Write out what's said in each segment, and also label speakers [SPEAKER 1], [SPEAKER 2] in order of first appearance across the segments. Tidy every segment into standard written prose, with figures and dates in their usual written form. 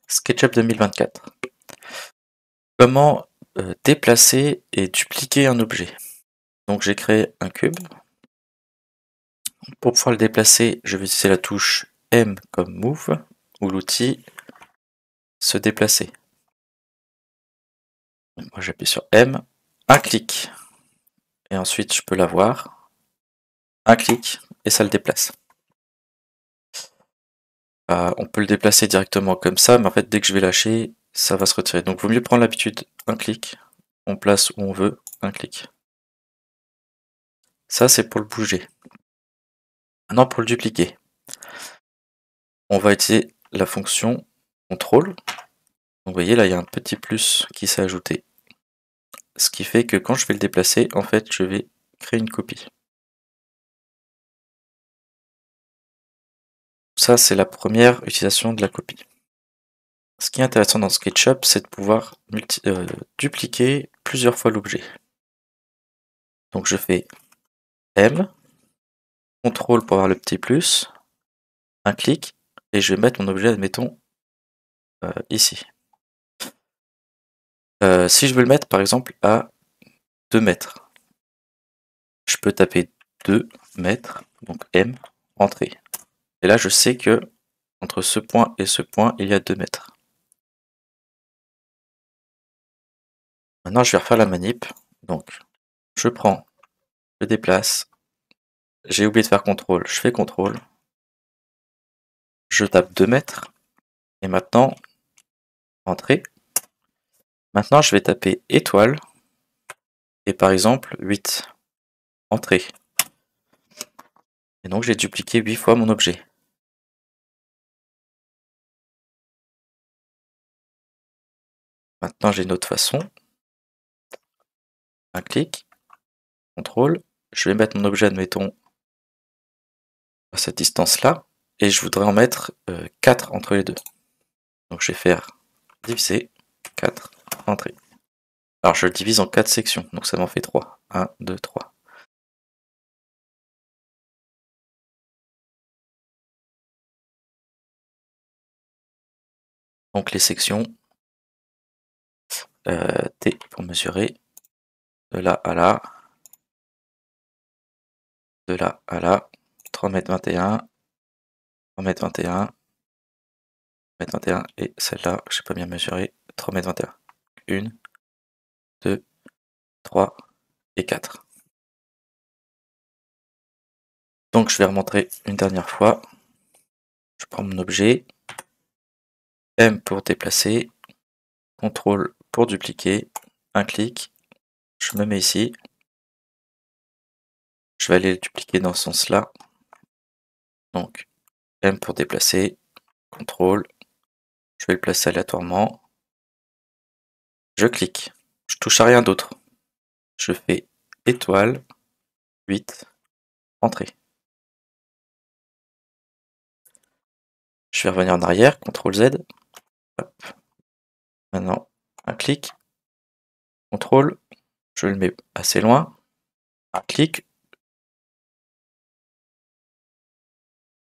[SPEAKER 1] SketchUp 2024. Comment déplacer et dupliquer un objet? Donc j'ai créé un cube. Pour pouvoir le déplacer, je vais utiliser la touche M comme Move ou l'outil se déplacer. Moi j'appuie sur M, un clic, et ensuite je peux l'avoir, un clic, et ça le déplace. On peut le déplacer directement comme ça, mais en fait dès que je vais lâcher, ça va se retirer. Donc il vaut mieux prendre l'habitude, un clic, on place où on veut, un clic. Ça c'est pour le bouger. Maintenant pour le dupliquer, on va utiliser la fonction CTRL. Donc vous voyez là il y a un petit plus qui s'est ajouté. Ce qui fait que quand je vais le déplacer, en fait je vais créer une copie. Ça c'est la première utilisation de la copie. Ce qui est intéressant dans SketchUp, c'est de pouvoir dupliquer plusieurs fois l'objet. Donc je fais M, CTRL pour avoir le petit plus, un clic, et je vais mettre mon objet, admettons, ici. Si je veux le mettre par exemple à 2 mètres, je peux taper 2 mètres, donc M, entrée. Et là je sais que entre ce point et ce point, il y a 2 mètres. Maintenant je vais refaire la manip, donc je prends, je déplace, j'ai oublié de faire CTRL, je fais CTRL, je tape 2 mètres, et maintenant, entrée. Maintenant je vais taper étoile, et par exemple 8, entrée. Et donc j'ai dupliqué 8 fois mon objet. Maintenant j'ai une autre façon, un clic, CTRL, je vais mettre mon objet, admettons, à cette distance-là, et je voudrais en mettre 4 entre les deux. Donc je vais faire diviser 4, entrée. Alors je le divise en 4 sections, donc ça m'en fait 3. 1, 2, 3. Donc les sections, T pour mesurer, de là à là, de là à là, 3,21 m, 3,21 m, 3,21 m, et celle-là, je n'ai pas bien mesuré, 3,21 m. 1, 2, 3 et 4. Donc je vais remontrer une dernière fois. Je prends mon objet, M pour déplacer, CTRL pour dupliquer, un clic, je me mets ici. Je vais aller le dupliquer dans ce sens-là. Donc M pour déplacer, CTRL, je vais le placer aléatoirement. Je clique, je touche à rien d'autre. Je fais étoile, 8, entrée. Je vais revenir en arrière, CTRL Z. Hop. Maintenant, un clic, CTRL, je le mets assez loin, un clic,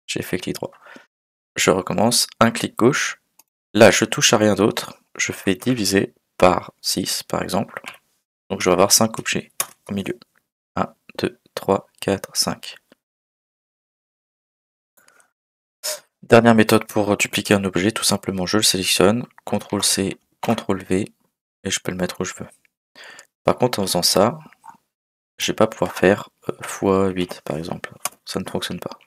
[SPEAKER 1] j'ai fait clic droit. Je recommence, un clic gauche. Là, je touche à rien d'autre, je fais diviser par 6 par exemple. Donc je vais avoir 5 objets au milieu. 1, 2, 3, 4, 5. Dernière méthode pour dupliquer un objet, tout simplement je le sélectionne, CTRL C, CTRL V, et je peux le mettre où je veux. Par contre en faisant ça, je vais pas pouvoir faire x8 par exemple, ça ne fonctionne pas.